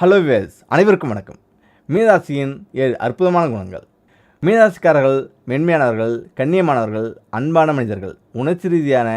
Hello wears, அனைவருக்கும் வணக்கம். மீனராசியின் 7 அற்புதமான குணங்கள். மீனராசிக்காரர்கள் மென்மையானவர்கள், கண்ணியமானவர்கள், அன்பான மனிதர்கள், உணர்ச்சி ரீதியான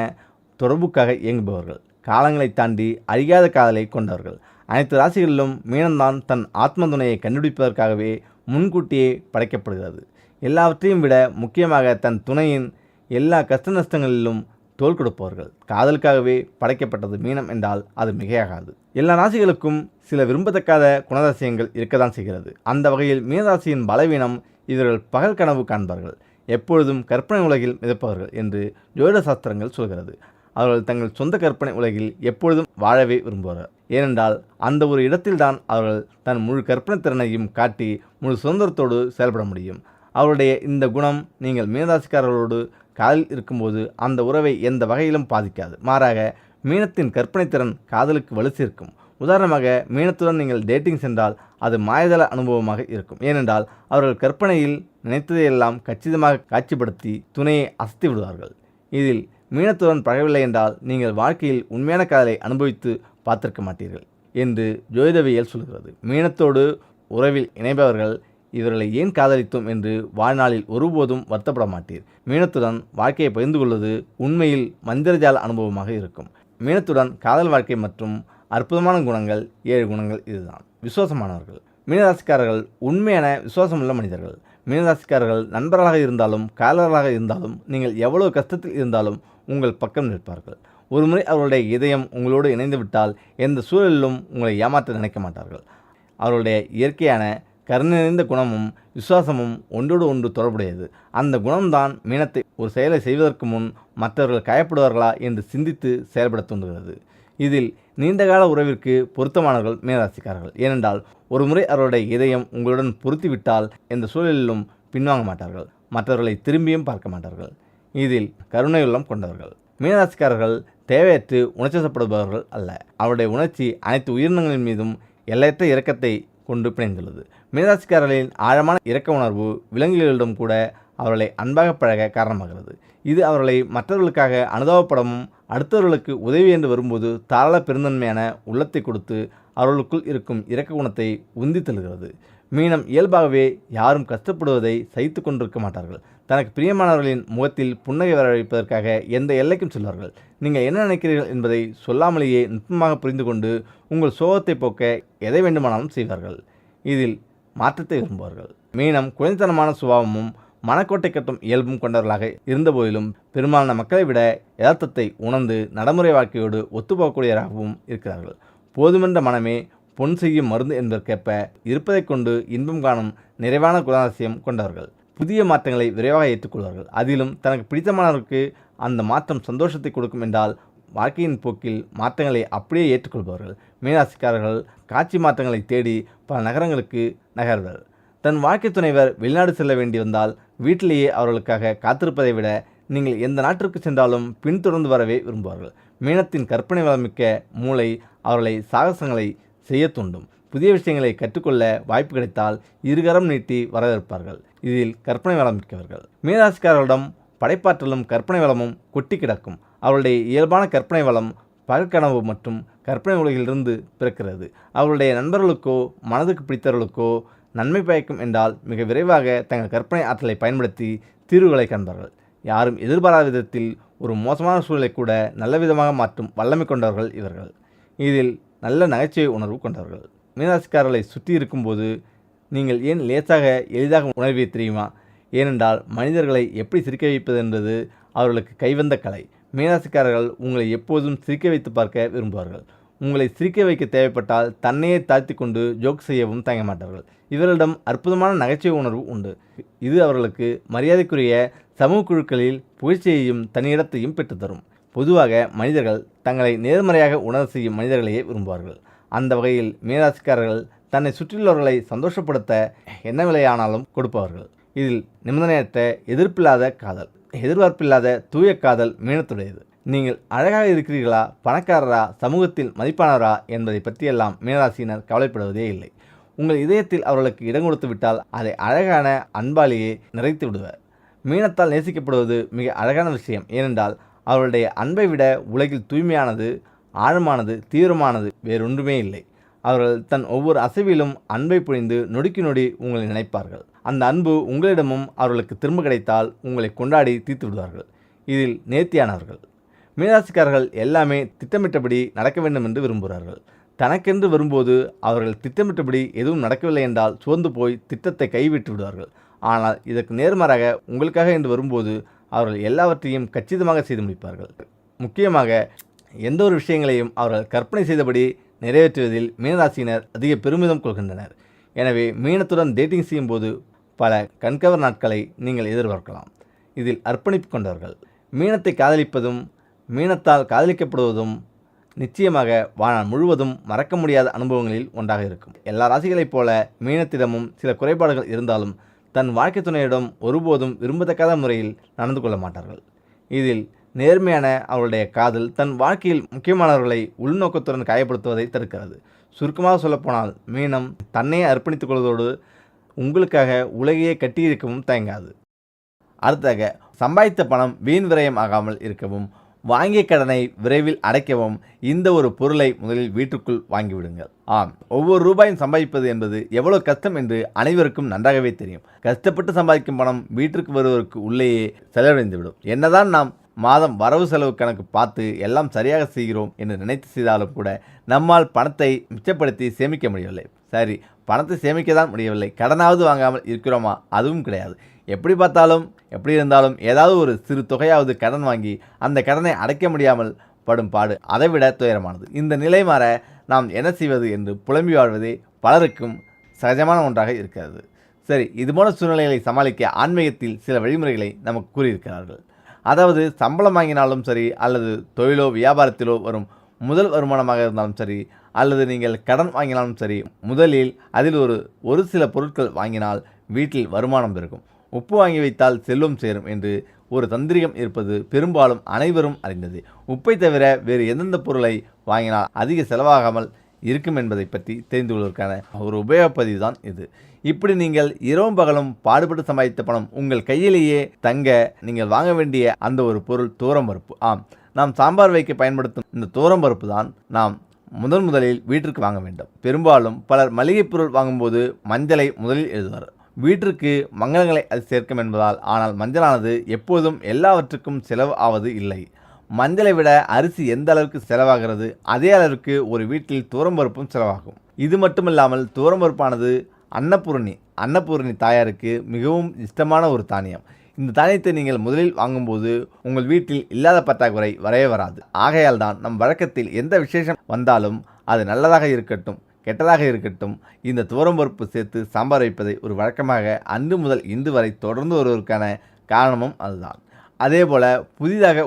தொடர்புக்காக இயங்குபவர்கள், காலங்களை தாண்டி அழியாத காதலை கொண்டவர்கள். அனைத்து ராசிகளிலும் மீனம்தான் தன் ஆத்ம துணையை கண்டுபிடிப்பதற்காகவே முன்கூட்டியே படைக்கப்படுகிறது. எல்லாவற்றையும் விட முக்கியமாக தன் துணையின் எல்லா கஷ்ட நஷ்டங்களிலும் தோள் கொடுப்பவர்கள். காதலுக்காகவே படைக்கப்பட்டது மீனம் என்றால் அது மிகையாகாது. எல்லா ராசிகளுக்கும் சில விரும்பத்தக்காத குணராசியங்கள் இருக்கத்தான் செய்கிறது. அந்த வகையில் மீனராசியின் பலவீனம், இவர்கள் பகல் கனவு காண்பார்கள், எப்பொழுதும் கற்பனை உலகில் மிதப்பவர்கள் என்று ஜோதிட சாஸ்திரங்கள் சொல்கிறது. அவர்கள் தங்கள் சொந்த கற்பனை உலகில் எப்பொழுதும் வாழவே விரும்புவார்கள். ஏனென்றால் அந்த ஒரு இடத்தில்தான் அவர்கள் தன் முழு கற்பனை திறனையும் காட்டி முழு சுதந்திரத்தோடு செயல்பட முடியும். அவருடைய இந்த குணம் நீங்கள் மீனராசிக்காரர்களோடு காதலில் இருக்கும்போது அந்த உறவை எந்த வகையிலும் பாதிக்காது. மாறாக மீனத்தின் கற்பனை திறன் காதலுக்கு வலு சேர்க்கும். உதாரணமாக, மீனத்துடன் நீங்கள் டேட்டிங் சென்றால் அது மாயதள அனுபவமாக இருக்கும். ஏனென்றால் அவர்கள் கற்பனையில் நினைத்ததையெல்லாம் கச்சிதமாக காட்சிப்படுத்தி துணையை அசத்தி விடுவார்கள். இதில் மீனத்துடன் பழகவில்லை என்றால் நீங்கள் வாழ்க்கையில் உண்மையான காதலை அனுபவித்து பார்த்திருக்க மாட்டீர்கள் என்று ஜோதிடவியல் சொல்கிறது. மீனத்தோடு உறவில் இணைபவர்கள் இவர்களை ஏன் காதலித்தோம் என்று வாழ்நாளில் ஒருபோதும் வருத்தப்பட மாட்டீர். மீனத்துடன் வாழ்க்கையை பகிர்ந்து கொள்வது உண்மையில் மந்திரஜால அனுபவமாக இருக்கும். மீனத்துடன் காதல் வாழ்க்கை மற்றும் அற்புதமான குணங்கள் 7 குணங்கள் இதுதான். விசுவாசமானவர்கள். மீனராசிக்காரர்கள் உண்மையான விசுவாசமுள்ள மனிதர்கள். மீனராசிக்காரர்கள் நண்பர்களாக இருந்தாலும் காதலர்களாக இருந்தாலும் நீங்கள் எவ்வளவு கஷ்டத்தில் இருந்தாலும் உங்கள் பக்கம் நிற்பார்கள். ஒருமுறை அவர்களுடைய இதயம் உங்களோடு இணைந்து விட்டால் எந்த சூழலிலும் உங்களை ஏமாற்ற நினைக்க மாட்டார்கள். அவர்களுடைய இயற்கையான கருணை நிறைந்த குணமும் விசுவாசமும் ஒன்றோடு ஒன்று தொடர்புடையது. அந்த குணம்தான் மீனத்தை ஒரு செயலை செய்வதற்கு முன் மற்றவர்கள் காயப்படுவார்களா என்று சிந்தித்து செயல்பட தூண்டுகிறது. இதில் நீண்டகால உறவிற்கு பொருத்தமானவர்கள் மீனராசிக்காரர்கள். ஏனென்றால் ஒரு முறை அவருடைய இதயம் உங்களுடன் பொருத்திவிட்டால் எந்த சூழலிலும் பின்வாங்க மாட்டார்கள். மற்றவர்களை திரும்பியும் பார்க்க மாட்டார்கள். இதில் கருணை உள்ளம் கொண்டவர்கள். மீனராசிக்காரர்கள் தேவையற்று உணர்ச்சிப்படுபவர்கள் அல்ல. அவருடைய உணர்ச்சி அனைத்து உயிரினங்களின் மீதும் எல்லையற்ற இரக்கத்தை கொண்டு பிணைந்துள்ளது. மீனராசிக்காரர்களின் ஆழமான இரக்க உணர்வு விலங்குகளிடம் கூட அவர்களை அன்பாக பழக காரணமாகிறது. இது அவர்களை மற்றவர்களுக்காக அனுதாபப்படவும் அடுத்தவர்களுக்கு உதவி என்று வரும்போது தாராள பெருந்தன்மையான உள்ளத்தை கொடுத்து அவர்களுக்குள் இருக்கும் இரக்க குணத்தை உந்தி தள்ளுகிறது. மீனம் இயல்பாகவே யாரும் கஷ்டப்படுவதை சகித்து கொண்டிருக்க மாட்டார்கள். தனக்கு பிரியமானவர்களின் முகத்தில் புன்னகை வரவழைப்பதற்காக எந்த எல்லைக்கும் செல்வார்கள். நீங்கள் என்ன நினைக்கிறீர்கள் என்பதை சொல்லாமலேயே நுட்பமாக புரிந்து கொண்டு உங்கள் சோகத்தை போக்க எதை வேண்டுமானாலும் செய்வார்கள். இதில் மாற்றத்தை விரும்புவார்கள். மீனம் குழந்தைத்தனமான சுபாவமும் மனக்கோட்டை கட்டும் இயல்பும் கொண்டவர்களாக இருந்தபோதிலும் பெரும்பாலான மக்களை விட யதார்த்தத்தை உணர்ந்து நடைமுறை வாழ்க்கையோடு ஒத்துப்போகக்கூடியவராகவும் இருக்கிறார்கள். போதுமென்ற மனமே பொன் செய்யும் மருந்து என்பதற்கேற்ப இருப்பதை கொண்டு இன்பம் காணும் நிறைவான குணாதிசயம் கொண்டவர்கள். புதிய மாற்றங்களை விரைவாக ஏற்றுக்கொள்வார்கள். அதிலும் தனக்கு பிடித்தமானவருக்கு அந்த மாற்றம் சந்தோஷத்தை கொடுக்கும் என்றால் வாழ்க்கையின் போக்கில் மாற்றங்களை அப்படியே ஏற்றுக்கொள்பவர்கள். மீனராசிக்காரர்கள் காட்சி மாற்றங்களை தேடி பல நகரங்களுக்கு நகர்வர். தன் வாழ்க்கை துணைவர் வெளிநாடு செல்ல வேண்டி வந்தால் வீட்டிலேயே அவர்களுக்காக காத்திருப்பதை விட நீங்கள் எந்த நாட்டிற்கு சென்றாலும் பின்தொடர்ந்து வரவே விரும்புவார்கள். மீனத்தின் கற்பனை வளமிக்க மூளை அவர்களை சாகசங்களை செய்ய தூண்டும். புதிய விஷயங்களை கற்றுக்கொள்ள வாய்ப்பு கிடைத்தால் இருகரம் நீட்டி வரவேற்பார்கள். இதில் கற்பனை வளம் மிக்கவர்கள். மீனராசிக்காரர்களிடம் படைப்பாற்றலும் கற்பனை வளமும் கொட்டி கிடக்கும். அவருடைய இயல்பான கற்பனை வளம் பகற்கனவு மற்றும் கற்பனை உலகிலிருந்து பிறக்கிறது. அவருடைய நண்பர்களுக்கோ மனதுக்கு பிடித்தவர்களுக்கோ நன்மை பயக்கும் என்றால் மிக விரைவாக தங்கள் கற்பனை ஆற்றலை பயன்படுத்தி தீர்வுகளை காண்பார்கள். யாரும் எதிர்பாராத விதத்தில் ஒரு மோசமான சூழலை கூட நல்ல விதமாக மாற்றும் வல்லமை கொண்டவர்கள் இவர்கள். இதில் நல்ல நகைச்சுவை உணர்வு கொண்டவர்கள். மீனராசிக்காரர்களை சுற்றி இருக்கும்போது நீங்கள் ஏன் லேசாக எளிதாக உணர்வே தெரியுமா? ஏனென்றால் மனிதர்களை எப்படி சிரிக்க வைப்பது என்பது அவர்களுக்கு கைவந்த கலை. மீனராசிக்காரர்கள் உங்களை எப்போதும் சிரிக்க வைத்து பார்க்க விரும்புவார்கள். உங்களை சிரிக்க வைக்க தேவைப்பட்டால் தன்னையே தாழ்த்தி கொண்டு ஜோக் செய்யவும் தயங்க மாட்டார்கள். இவர்களிடம் அற்புதமான நகைச்சுவை உணர்வு உண்டு. இது அவர்களுக்கு மரியாதைக்குரிய சமூக குழுக்களில் புகழ்ச்சியையும் தனியிடத்தையும் பெற்றுத்தரும். பொதுவாக மனிதர்கள் தங்களை நேர்மறையாக உணர செய்யும் மனிதர்களையே விரும்புவார்கள். அந்த வகையில் மீனராசிக்காரர்கள் தன்னை சுற்றியுள்ளவர்களை சந்தோஷப்படுத்த என்ன விலையானாலும் கொடுப்பவர்கள். இதில் நிபந்தனையற்ற எதிர்ப்பில்லாத காதல், எதிர்பார்ப்பில்லாத தூய காதல் மீனத்துடையது. நீங்கள் அழகாக இருக்கிறீர்களா, பணக்காரரா, சமூகத்தில் மதிப்பானவரா என்பதை பற்றியெல்லாம் மீனராசியினர் கவலைப்படுவதே இல்லை. உங்கள் இதயத்தில் அவர்களுக்கு இடம் கொடுத்து விட்டால் அதை அழகான அன்பாலேயே நிறைத்து விடுவர். மீனத்தால் நேசிக்கப்படுவது மிக அழகான விஷயம். ஏனென்றால் அவர்களுடைய அன்பை விட உலகில் தூய்மையானது, ஆழமானது, தீவிரமானது வேறொன்றுமே இல்லை. அவர்கள் தன் ஒவ்வொரு அசைவிலும் அன்பை பொழிந்து நொடிக்கு நொடி உங்களை நினைப்பார்கள். அந்த அன்பு உங்களிடமும் அவர்களுக்கு திரும்ப கிடைத்தால் உங்களை கொண்டாடி தீர்த்து விடுவார்கள். இதில் நேர்த்தியானவர்கள். மீனராசிக்காரர்கள் எல்லாமே திட்டமிட்டபடி நடக்க வேண்டும் என்று விரும்புகிறார்கள். தனக்கென்று வரும்போது அவர்கள் திட்டமிட்டபடி எதுவும் நடக்கவில்லை என்றால் சோர்ந்து போய் திட்டத்தை கைவிட்டு விடுவார்கள். ஆனால் இதற்கு நேர்மாறாக உங்களுக்காக என்று வரும்போது அவர்கள் எல்லாவற்றையும் கச்சிதமாக செய்து முடிப்பார்கள். முக்கியமாக எந்த ஒரு விஷயங்களையும் அவர்கள் கற்பனை செய்தபடி நிறைவேற்றுவதில் மீனராசியினர் அதிக பெருமிதம் கொள்கின்றனர். எனவே மீனத்துடன் டேட்டிங் செய்யும்போது பல கண்கவர் நாட்களை நீங்கள் எதிர்பார்க்கலாம். இதில் அர்ப்பணிப்பு கொண்டவர்கள். மீனத்தை காதலிப்பதும் மீனத்தால் காதலிக்கப்படுவதும் நிச்சயமாக வாழ்நாள் முழுவதும் மறக்க முடியாத அனுபவங்களில் ஒன்றாக இருக்கும். எல்லா ராசிகளைப் போல மீனத்திடமும் சில குறைபாடுகள் இருந்தாலும் தன் வாழ்க்கை துணையிடம் ஒருபோதும் விரும்பத்தக்காத முறையில் நடந்து கொள்ள மாட்டார்கள். இதில் நேர்மையான அவருடைய காதல் தன் வாழ்க்கையில் முக்கியமானவர்களை உள்நோக்கத்துடன் காயப்படுத்துவதை தடுக்கிறது. சுருக்கமாக சொல்லப்போனால் மீனம் தன்னையே அர்ப்பணித்துக் கொள்வதோடு உங்களுக்காக உலகையே கட்டியிருக்கவும் தயங்காது. அடுத்ததாக, சம்பாதித்த பணம் வீண் விரயம் ஆகாமல் இருக்கவும் வாங்கிய கடனை விரைவில் அடைக்கவும் இந்த ஒரு பொருளை முதலில் வீட்டுக்குள் வாங்கிவிடுங்கள். ஆம், ஒவ்வொரு ரூபாயும் சம்பாதிப்பது என்பது எவ்வளவு கஷ்டம் என்று அனைவருக்கும் நன்றாகவே தெரியும். கஷ்டப்பட்டு சம்பாதிக்கும் பணம் வீட்டிற்கு வருவதற்கு உள்ளேயே செலவழிந்துவிடும். என்னதான் நாம் மாதம் வரவு செலவு கணக்கு பார்த்து எல்லாம் சரியாக செய்கிறோம் என்று நினைத்து செய்தாலும் கூட நம்மால் பணத்தை மிச்சப்படுத்தி சேமிக்க முடியவில்லை. சரி, பணத்தை சேமிக்க தான் முடியவில்லை, கடனாவது வாங்காமல் இருக்கிறோமா? அதுவும் கிடையாது. எப்படி பார்த்தாலும் எப்படி இருந்தாலும் ஏதாவது ஒரு சிறு தொகையாவது கடன் வாங்கி அந்த கடனை அடைக்க முடியாமல் படும் பாடு அதைவிட துயரமானது. இந்த நிலை மாற நாம் என்ன செய்வது என்று புலம்பி வாழ்வதே பலருக்கும் சகஜமான ஒன்றாக இருக்கிறது. சரி, இதுபோல சூழ்நிலைகளை சமாளிக்க ஆன்மீகத்தில் சில வழிமுறைகளை நமக்கு கூறியிருக்கிறார்கள். அதாவது, சம்பளம் வாங்கினாலும் சரி, அல்லது தொழிலோ வியாபாரத்திலோ வரும் முதல் வருமானமாக இருந்தாலும் சரி, அல்லது நீங்கள் கடன் வாங்கினாலும் சரி, முதலில் அதில் ஒரு சில பொருட்கள் வாங்கினால் வீட்டில் வருமானம் பெருகும். உப்பு வாங்கி வைத்தால் செல்வம் சேரும் என்று ஒரு தந்திரிகம் இருப்பது பெரும்பாலும் அனைவரும் அறிந்தது. உப்பை தவிர வேறு எந்தெந்த பொருளை வாங்கினால் அதிக செலவாகாமல் இருக்கும் என்பதை பற்றி தெரிந்து கொள்வதற்கான ஒரு உபயோகப்பதிவு தான் இது. இப்படி நீங்கள் இரவும் பகலும் பாடுபட்டு சம்பாதித்த பணம் உங்கள் கையிலேயே தங்க நீங்கள் வாங்க வேண்டிய அந்த ஒரு பொருள் துவரம்பருப்பு. ஆம், நாம் சாம்பார் வைக்க பயன்படுத்தும் இந்த துவரம்பருப்பு தான் நாம் முதலில் வீட்டிற்கு வாங்க வேண்டும். பெரும்பாலும் பலர் மளிகை பொருள் வாங்கும்போது மஞ்சளை முதலில் எழுதுவார். வீட்டிற்கு மங்களங்களை அது சேர்க்கும் என்பதால். ஆனால் மஞ்சளானது எப்போதும் எல்லாவற்றுக்கும் செலவு ஆவது இல்லை. மஞ்சளை விட அரிசி எந்த அளவுக்கு செலவாகிறது அதே அளவுக்கு ஒரு வீட்டில் துவரம்பருப்பும் செலவாகும். இது மட்டுமில்லாமல் துவரம்பருப்பானது அன்னபூரணி தாயாருக்கு மிகவும் இஷ்டமான ஒரு தானியம். இந்த தானியத்தை நீங்கள் முதலில் வாங்கும்போது உங்கள் வீட்டில் இல்லாத பற்றாக்குறை வரவே வராது. ஆகையால் தான் நம் வழக்கத்தில் எந்த விசேஷம் வந்தாலும் அது நல்லதாக இருக்கட்டும் கெட்டதாக இருக்கட்டும், இந்த துவரம்பருப்பு சேர்த்து சாம்பார் வைப்பதை ஒரு வழக்கமாக அன்று முதல் இன்று வரை தொடர்ந்து வருவதற்கான காரணமும் அதுதான். அதேபோல் புதிதாக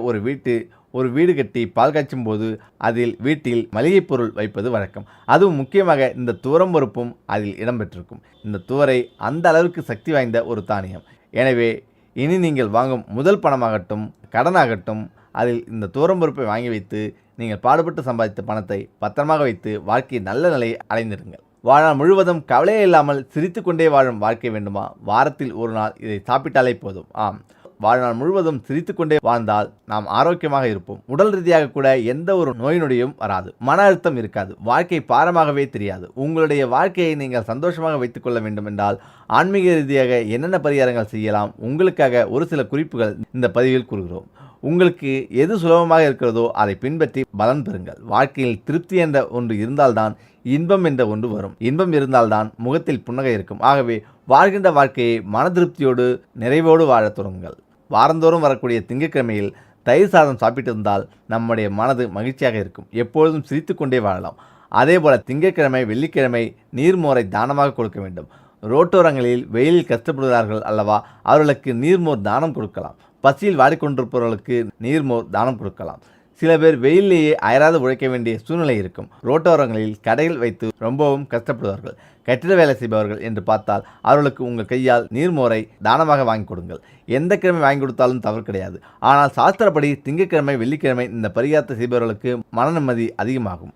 ஒரு வீடு கட்டி பால் காய்ச்சும் போது அதில் வீட்டில் மளிகை பொருள் வைப்பது வழக்கம். அதுவும் முக்கியமாக இந்த துவரம்பருப்பும் அதில் இடம்பெற்றிருக்கும். இந்த துவரை அந்த அளவுக்கு சக்தி வாய்ந்த ஒரு தானியம். எனவே இனி நீங்கள் வாங்கும் முதல் பணமாகட்டும் கடனாகட்டும் அதில் இந்த துவரம்பருப்பை வாங்கி வைத்து நீங்கள் பாடுபட்டு சம்பாதித்த பணத்தை பத்திரமாக வைத்து வாழ்க்கை நல்ல நிலையை அடைந்திருங்கள். வாழ்நாள் முழுவதும் கவலையே இல்லாமல் சிரித்து கொண்டே வாழும் வாழ்க்கை வேண்டுமா? வாரத்தில் ஒரு நாள் இதை சாப்பிட்டாலே போதும். ஆம், வாழ்நாள் முழுவதும் சிரித்து கொண்டே வாழ்ந்தால் நாம் ஆரோக்கியமாக இருப்போம். உடல் ரீதியாக கூட எந்த ஒரு நோய் நொடியும் வராது. மன அழுத்தம் இருக்காது. வாழ்க்கை பாரமாகவே தெரியாது. உங்களுடைய வாழ்க்கையை நீங்கள் சந்தோஷமாக வைத்துக் கொள்ள வேண்டும் என்றால் ஆன்மீக ரீதியாக என்னென்ன பரிகாரங்கள் செய்யலாம், உங்களுக்காக ஒரு சில குறிப்புகள் இந்த பதிவில் கூறுகிறோம். உங்களுக்கு எது சுலபமாக இருக்கிறதோ அதை பின்பற்றி பலன் பெறுங்கள். வாழ்க்கையில் திருப்தி என்ற ஒன்று இருந்தால்தான் இன்பம் என்ற ஒன்று வரும். இன்பம் இருந்தால்தான் முகத்தில் புன்னகை இருக்கும். ஆகவே வாழ்கின்ற வாழ்க்கையை மன திருப்தியோடு நிறைவோடு வாழத் தொடங்குங்கள். வாரந்தோறும் வரக்கூடிய திங்கட்கிழமையில் தயிர் சாதம் சாப்பிட்டிருந்தால் நம்முடைய மனது மகிழ்ச்சியாக இருக்கும். எப்பொழுதும் சிரித்து கொண்டே வாழலாம். அதேபோல் திங்கட்கிழமை வெள்ளிக்கிழமை நீர்மோரை தானமாக கொடுக்க வேண்டும். ரோட்டோரங்களில் வெயிலில் கஷ்டப்படுகிறார்கள் அல்லவா, அவர்களுக்கு நீர்மோர் தானம் கொடுக்கலாம். பசியில் வாடிக்கொண்டிருப்பவர்களுக்கு நீர்மோர் தானம் கொடுக்கலாம். சில பேர் வெயிலேயே அயராது உழைக்க வேண்டிய சூழ்நிலை இருக்கும். ரோட்டோரங்களில் கடைகள் வைத்து ரொம்பவும் கஷ்டப்படுவார்கள். கட்டிட வேலை செய்பவர்கள் என்று பார்த்தால் அவர்களுக்கு உங்கள் கையால் நீர்மோரை தானமாக வாங்கி கொடுங்கள். எந்த கிழமை வாங்கி கொடுத்தாலும் தவறு கிடையாது. ஆனால் சாஸ்திரப்படி திங்கட்கிழமை வெள்ளிக்கிழமை இந்த பரிகாரத்தை செய்பவர்களுக்கு மன நிம்மதி அதிகமாகும்.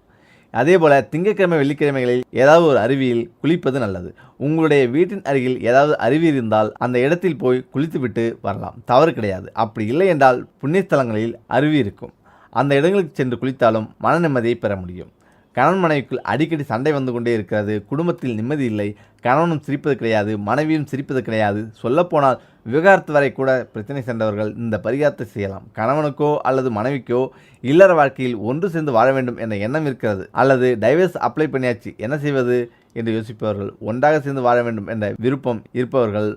அதேபோல் திங்கட்கிழமை வெள்ளிக்கிழமைகளில் ஏதாவது ஒரு அருவியில் குளிப்பது நல்லது. உங்களுடைய வீட்டின் அருகில் ஏதாவது அருவி இருந்தால் அந்த இடத்தில் போய் குளித்துவிட்டு வரலாம், தவறு கிடையாது. அப்படி இல்லை என்றால் புண்ணியஸ்தலங்களில் அருவி இருக்கும். அந்த இடங்களுக்கு சென்று குளித்தாலும் மன நிம்மதியை பெற முடியும். கணவன் மனைவிக்குள் அடிக்கடி சண்டை வந்து கொண்டே இருக்கிறது. குடும்பத்தில் நிம்மதி இல்லை. கணவனும் சிரிப்பது கிடையாது, மனைவியும் சிரிப்பது கிடையாது. சொல்லப்போனால் விவாகரத்து வரை கூட பிரச்சனை சென்றவர்கள் இந்த பரிகாரத்தை செய்யலாம். கணவனுக்கோ அல்லது மனைவிக்கோ இல்லற வாழ்க்கையில் ஒன்று சேர்ந்து வாழ வேண்டும் என்ற எண்ணம் இருக்கிறது, அல்லது டைவர்ஸ் அப்ளை பண்ணியாச்சு என்ன செய்வது என்று யோசிப்பவர்கள், ஒன்றாக சேர்ந்து வாழ வேண்டும் என்ற விருப்பம் இருப்பவர்கள்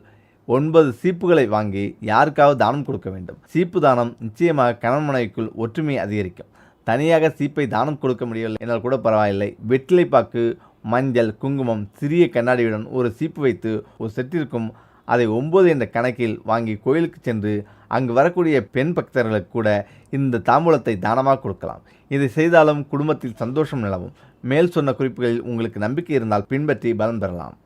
9 சீப்புகளை வாங்கி யாருக்காவது தானம் கொடுக்க வேண்டும். சீப்பு தானம் நிச்சயமாக கணவன் மனைவிக்குள் ஒற்றுமையை அதிகரிக்கும். தனியாக சீப்பை தானம் கொடுக்க முடியவில்லை என்றால் கூட பரவாயில்லை. வெற்றிலைப்பாக்கு, மஞ்சள், குங்குமம், சிறிய கண்ணாடியுடன் ஒரு சீப்பு வைத்து ஒரு செட்டிற்கும் அதை 9 என்ற கணக்கில் வாங்கி கோயிலுக்கு சென்று அங்கு வரக்கூடிய பெண் பக்தர்களுக்கு கூட இந்த தாம்பூலத்தை தானமாக கொடுக்கலாம். இதை செய்தாலும் குடும்பத்தில் சந்தோஷம் நிலவும். மேல் சொன்ன குறிப்புகளில் உங்களுக்கு நம்பிக்கை இருந்தால் பின்பற்றி பலன் பெறலாம்.